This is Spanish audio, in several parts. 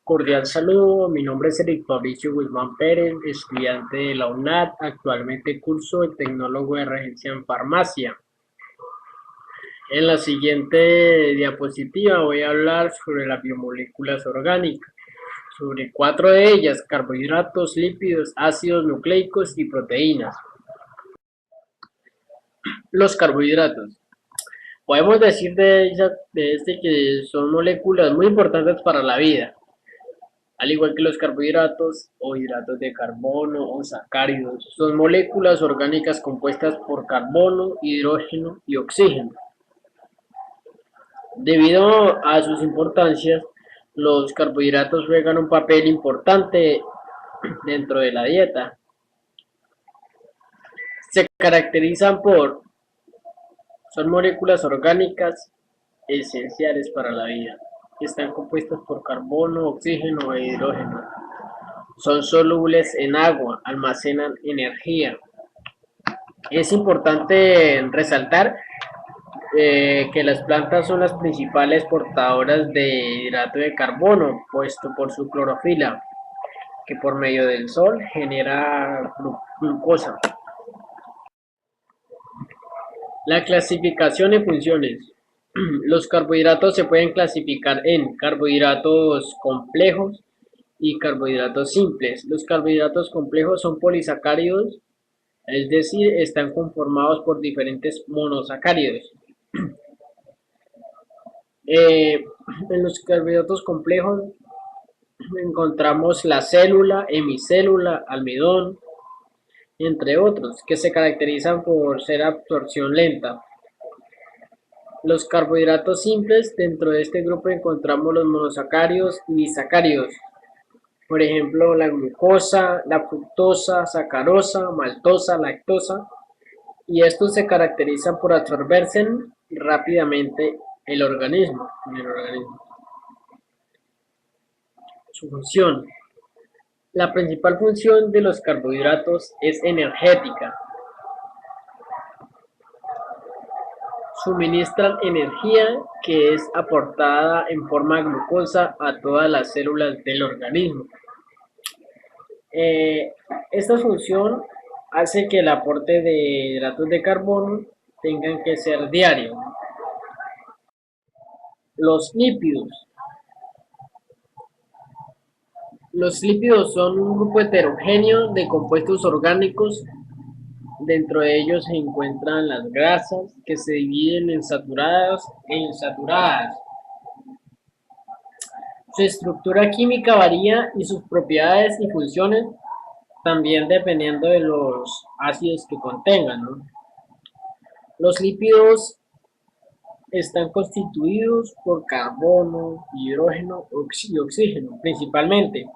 Cordial saludo, mi nombre es Eric Fabricio Guzmán Pérez, estudiante de la UNAD, actualmente curso de tecnólogo de regencia en farmacia. En la siguiente diapositiva voy a hablar sobre las biomoléculas orgánicas, sobre 4 de ellas: carbohidratos, lípidos, ácidos nucleicos y proteínas. Los carbohidratos. Podemos decir de este que son moléculas muy importantes para la vida, al igual que los carbohidratos o hidratos de carbono o sacáridos. Son moléculas orgánicas compuestas por carbono, hidrógeno y oxígeno. Debido a sus importancias, los carbohidratos juegan un papel importante dentro de la dieta. Se caracterizan por, son moléculas orgánicas esenciales para la vida. Están compuestas por carbono, oxígeno e hidrógeno. Son solubles en agua, almacenan energía. Es importante resaltar que las plantas son las principales portadoras de hidrato de carbono, puesto por su clorofila, que por medio del sol genera glucosa. La clasificación y funciones. Los carbohidratos se pueden clasificar en carbohidratos complejos y carbohidratos simples. Los carbohidratos complejos son polisacáridos, es decir, están conformados por diferentes monosacáridos. Eh, en los carbohidratos complejos encontramos la célula, hemicélula, almidón, entre otros, que se caracterizan por ser absorción lenta. Los carbohidratos simples, dentro de este grupo encontramos los monosacáridos y disacáridos, por ejemplo la glucosa, la fructosa, sacarosa, maltosa, lactosa, y estos se caracterizan por absorberse rápidamente en el organismo. Su función. La principal función de los carbohidratos es energética. Suministran energía que es aportada en forma de glucosa a todas las células del organismo. Eh, Esta función hace que el aporte de hidratos de carbono tengan que ser diario. Los lípidos. Los lípidos son un grupo heterogéneo de compuestos orgánicos. Dentro de ellos se encuentran las grasas, que se dividen en saturadas e insaturadas. Su estructura química varía y sus propiedades y funciones también dependiendo de los ácidos que contengan, ¿no? Los lípidos están constituidos por carbono, hidrógeno y oxígeno principalmente,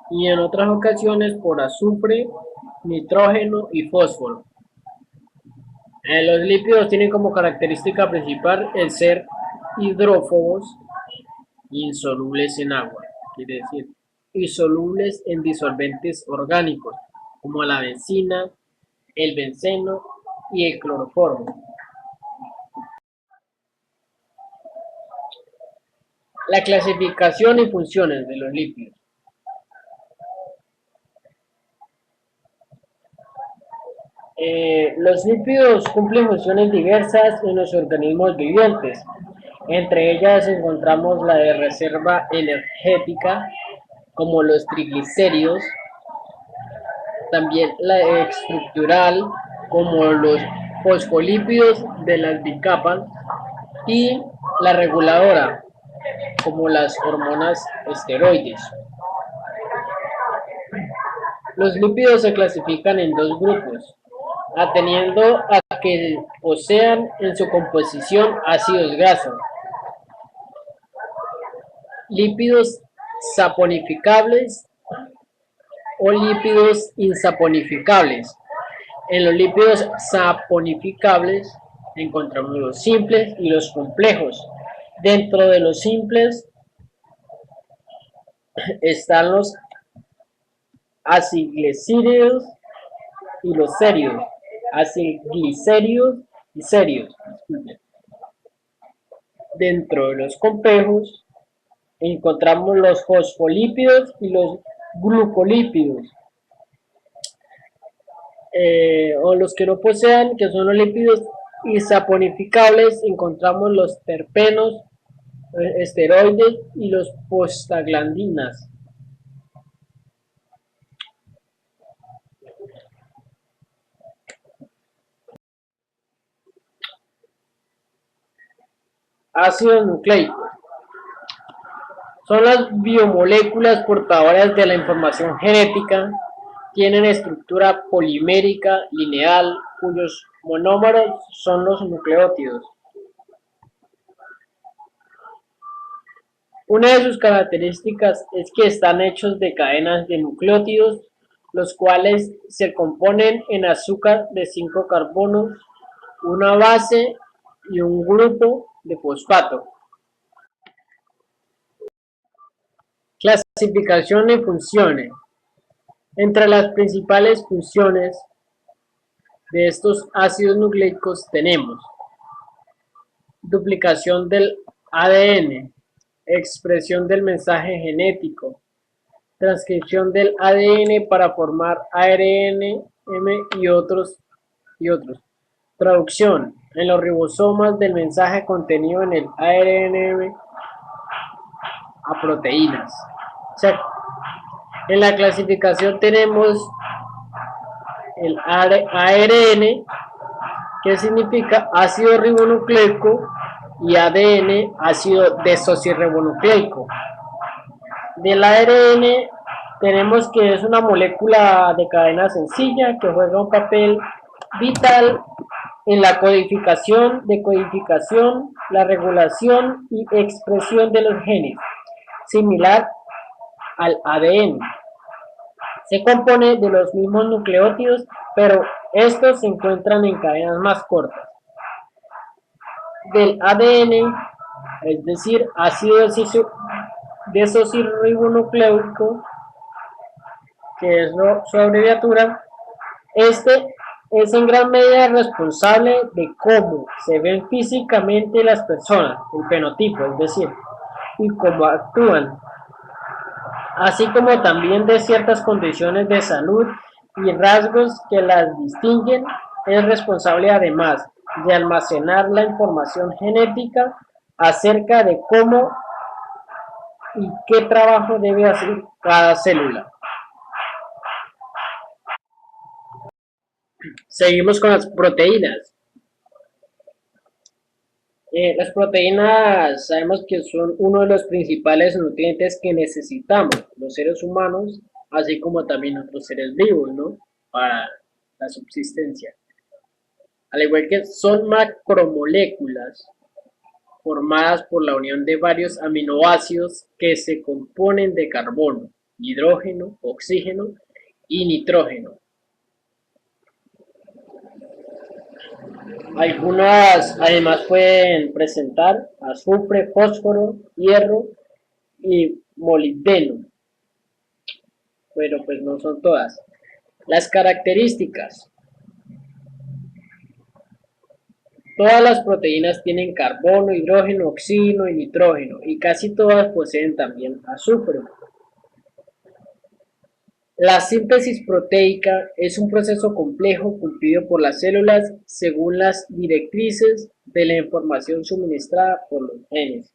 y en otras ocasiones por azufre, nitrógeno y fósforo. Los lípidos tienen como característica principal el ser hidrófobos, insolubles en agua, quiere decir, insolubles en disolventes orgánicos, como la benzina, el benceno y el cloroformo. La clasificación y funciones de los lípidos. Los lípidos cumplen funciones diversas en los organismos vivientes. Entre ellas encontramos la de reserva energética, como los triglicéridos, también la estructural, como los fosfolípidos de las bicapas, y la reguladora, como las hormonas esteroides. Los lípidos se clasifican en dos grupos, atendiendo a que posean en su composición ácidos grasos, lípidos saponificables o lípidos insaponificables. En los lípidos saponificables encontramos los simples y los complejos. Dentro de los simples están los aciglicéridos y los serios. Aciglicéridos y serios. Dentro de los complejos encontramos los fosfolípidos y los glucolípidos. O los que no posean, que son los lípidos isoponificables, encontramos los terpenos, esteroides y los prostaglandinas. Ácidos nucleicos son las biomoléculas portadoras de la información genética. Tienen estructura polimérica lineal, cuyos monómeros son los nucleótidos. Una de sus características es que están hechos de cadenas de nucleótidos, los cuales se componen en azúcar de 5 carbonos, una base y un grupo de fosfato. Clasificación de funciones. Entre las principales funciones de estos ácidos nucleicos tenemos duplicación del ADN, expresión del mensaje genético, transcripción del ADN para formar ARN y otros, traducción en los ribosomas del mensaje contenido en el ARN a proteínas. O sea, en la clasificación tenemos el ARN, que significa ácido ribonucleico, y ADN, ácido desoxirribonucleico. Del ARN tenemos que es una molécula de cadena sencilla que juega un papel vital en la codificación, decodificación, la regulación y expresión de los genes, similar al ADN. Se compone de los mismos nucleótidos, pero estos se encuentran en cadenas más cortas. Del ADN, es decir, ácido desoxirribonucleico, que es su abreviatura, este es en gran medida responsable de cómo se ven físicamente las personas, el fenotipo, es decir, y cómo actúan, así como también de ciertas condiciones de salud y rasgos que las distinguen. Es responsable además de almacenar la información genética acerca de cómo y qué trabajo debe hacer cada célula. Seguimos con las proteínas. Las proteínas sabemos que son uno de los principales nutrientes que necesitamos los seres humanos, así como también otros seres vivos, ¿no? Para la subsistencia. Al igual que son macromoléculas formadas por la unión de varios aminoácidos que se componen de carbono, hidrógeno, oxígeno y nitrógeno. Algunas además pueden presentar azufre, fósforo, hierro y molibdeno, pero pues no son todas. Las características. Todas las proteínas tienen carbono, hidrógeno, oxígeno y nitrógeno, y casi todas poseen también azufre. La síntesis proteica es un proceso complejo cumplido por las células según las directrices de la información suministrada por los genes.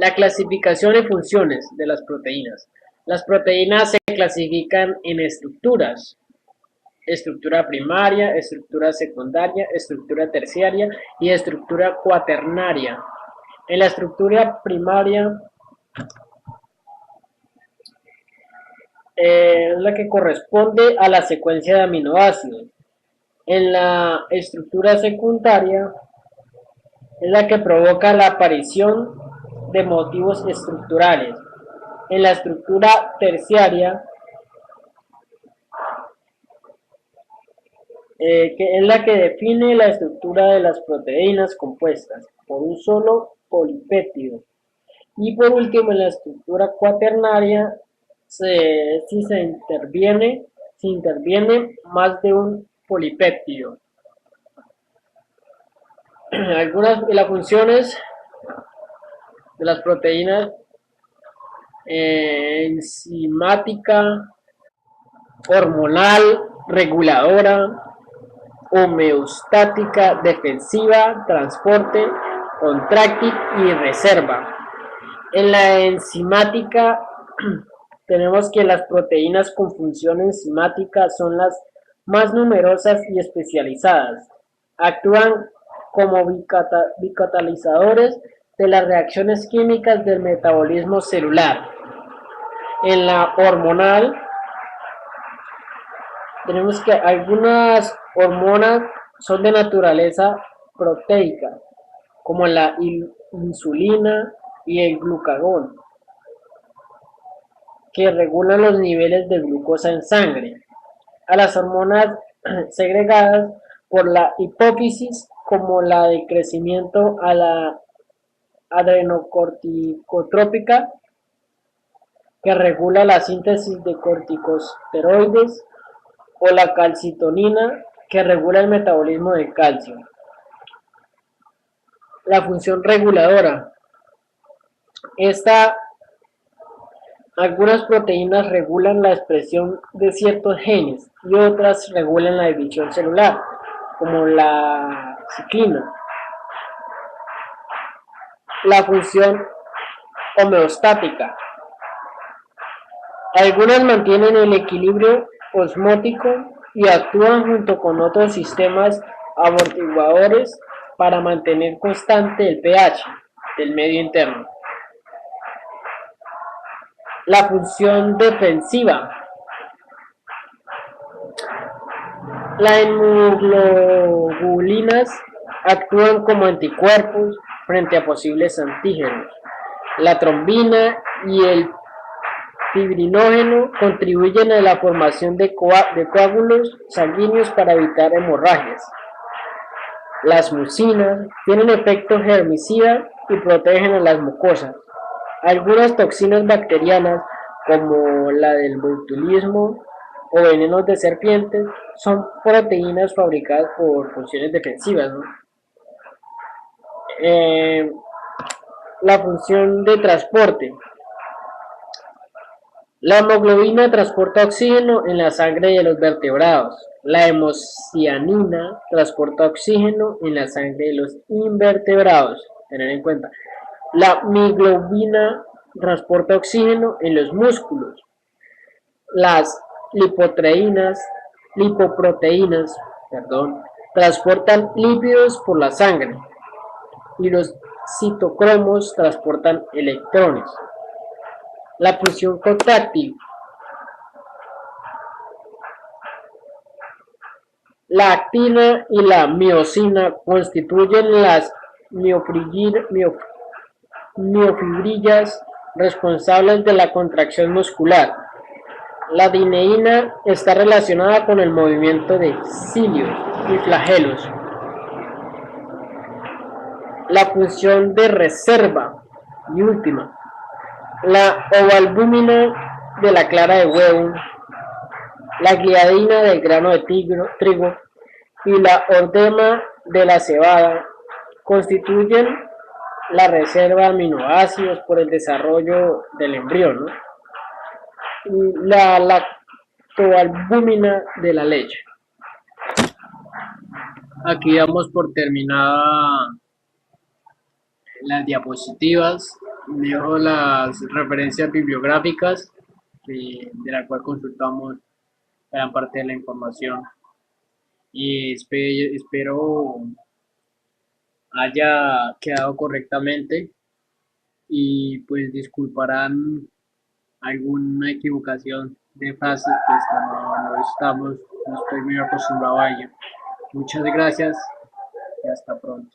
La clasificación y funciones de las proteínas. Las proteínas se clasifican en estructuras: estructura primaria, estructura secundaria, estructura terciaria y estructura cuaternaria. En la estructura primaria es la que corresponde a la secuencia de aminoácidos. En la estructura secundaria es la que provoca la aparición de motivos estructurales. En la estructura terciaria, que es la que define la estructura de las proteínas compuestas por un solo polipéptido. Y por último, en la estructura cuaternaria, si se interviene más de un polipéptido. Algunas de las funciones de las proteínas: enzimática, hormonal, reguladora, homeostática, defensiva, transporte, contráctil y reserva. En la enzimática tenemos que las proteínas con función enzimática son las más numerosas y especializadas. Actúan como bicatalizadores de las reacciones químicas del metabolismo celular. En la hormonal tenemos que algunas hormonas son de naturaleza proteica, como la insulina y el glucagón, que regulan los niveles de glucosa en sangre. A las hormonas segregadas por la hipófisis, como la de crecimiento, a la adrenocorticotrópica, que regula la síntesis de corticosteroides, o la calcitonina, que regula el metabolismo del calcio. La función reguladora. Esta, algunas proteínas regulan la expresión de ciertos genes y otras regulan la división celular, como la ciclina. La función homeostática. Algunas mantienen el equilibrio osmótico y actúan junto con otros sistemas amortiguadores para mantener constante el pH del medio interno. La función defensiva. Las inmunoglobulinas actúan como anticuerpos frente a posibles antígenos. La trombina y el fibrinógeno contribuyen a la formación de coágulos sanguíneos para evitar hemorragias. Las mucinas tienen efecto germicida y protegen a las mucosas. Algunas toxinas bacterianas, como la del botulismo o venenos de serpientes, son proteínas fabricadas por funciones defensivas, ¿no? Eh, la función de transporte. La hemoglobina transporta oxígeno en la sangre de los vertebrados. La hemocianina transporta oxígeno en la sangre de los invertebrados. Tener en cuenta. La mioglobina transporta oxígeno en los músculos. Las lipoproteínas, transportan lípidos por la sangre. Y los citocromos transportan electrones. La función contráctil. La actina y la miosina constituyen las miofibrillas responsables de la contracción muscular. La dineína está relacionada con el movimiento de cilios y flagelos. La función de reserva y última. La ovalbúmina de la clara de huevo, la gliadina del grano de trigo y la ordema de la cebada constituyen la reserva de aminoácidos por el desarrollo del embrión, ¿no? Y la lactoalbúmina de la leche. Aquí damos por terminada las diapositivas. Dejo las referencias bibliográficas de la cual consultamos gran parte de la información, y espero haya quedado correctamente, y pues disculparán alguna equivocación de frases, pues no estoy muy acostumbrado a ello. Muchas gracias y hasta pronto.